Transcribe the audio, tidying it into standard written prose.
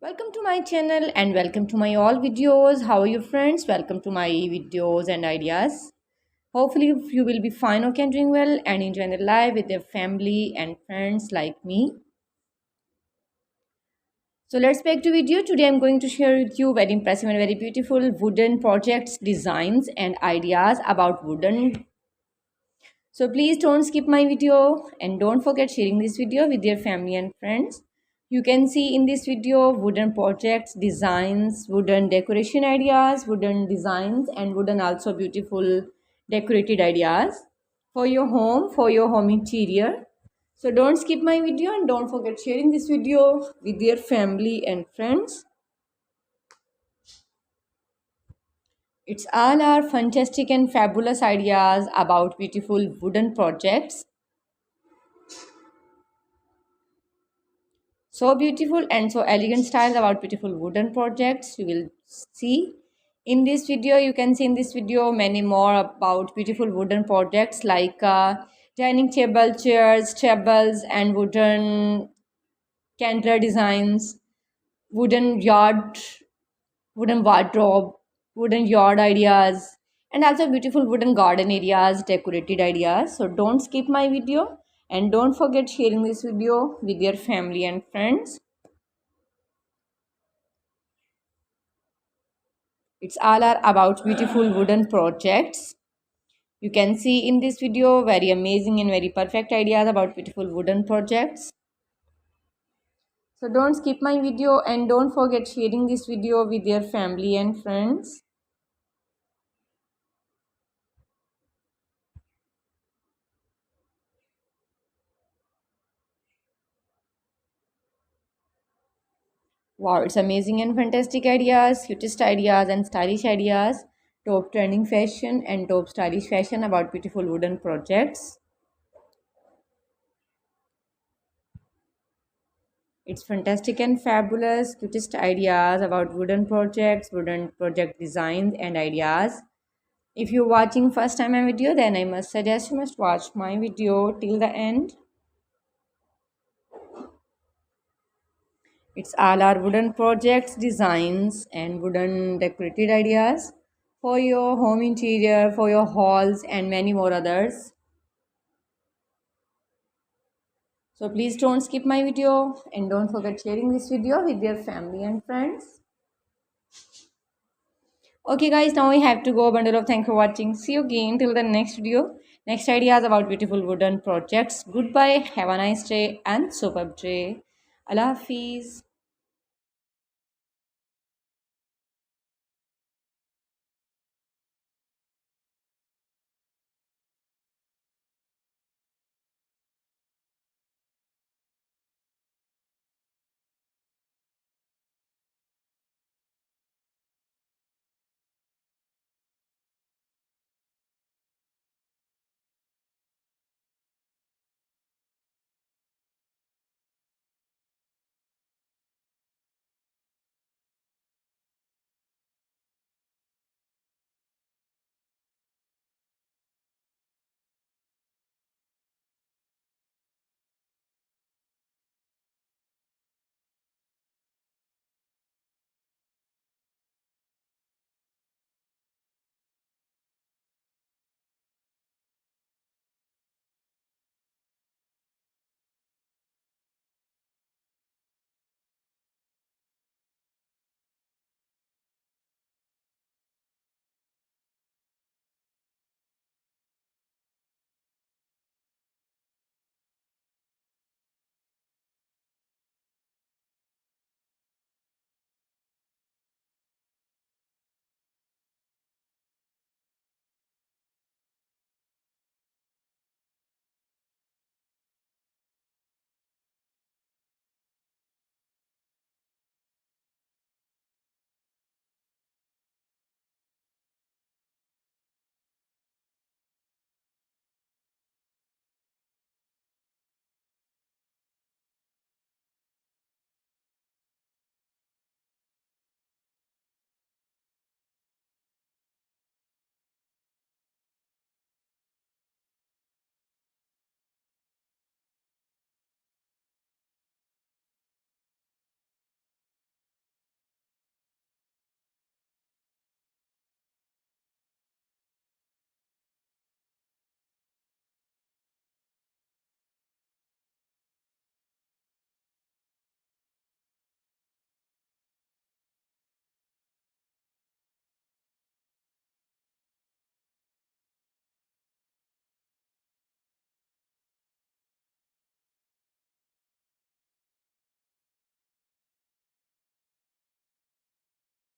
Welcome to my channel and welcome to my all videos. How are you friends? Welcome to my videos and ideas. Hopefully you will be fine, okay, and doing well and enjoying the life with your family and friends like me. So let's back to video. Today I'm going to share with you very impressive and very beautiful wooden projects, designs and ideas about wooden. So please don't skip my video and don't forget sharing this video with your family and friends. You can see in this video wooden projects, designs, wooden decoration ideas, wooden designs and wooden also beautiful decorated ideas for your home interior. So don't skip my video and don't forget sharing this video with your family and friends. It's all our fantastic and fabulous ideas about beautiful wooden projects. So beautiful and so elegant styles about beautiful wooden projects you will see in this video. You can see in this video many more about beautiful wooden projects like dining table, chairs, tables and wooden candler designs, wooden yard, wooden wardrobe, wooden yard ideas, and also beautiful wooden garden areas, decorated ideas. So don't skip my video and don't forget sharing this video with your family and friends. It's all are about beautiful wooden projects. You can see in this video very amazing and very perfect ideas about beautiful wooden projects. So don't skip my video and don't forget sharing this video with your family and friends. Wow, it's amazing and fantastic ideas, cutest ideas and stylish ideas, top trending fashion and top stylish fashion about beautiful wooden projects. It's fantastic and fabulous, cutest ideas about wooden projects, wooden project designs and ideas. If you're watching first time my video, then I must suggest you must watch my video till the end. It's all our wooden projects, designs and wooden decorated ideas for your home interior, for your halls and many more others. So please don't skip my video and don't forget sharing this video with your family and friends. Okay guys, now we have to go. Bundle of thanks for watching. See you again till the next video. Next ideas about beautiful wooden projects. Goodbye. Have a nice day and superb day. Allah Hafiz.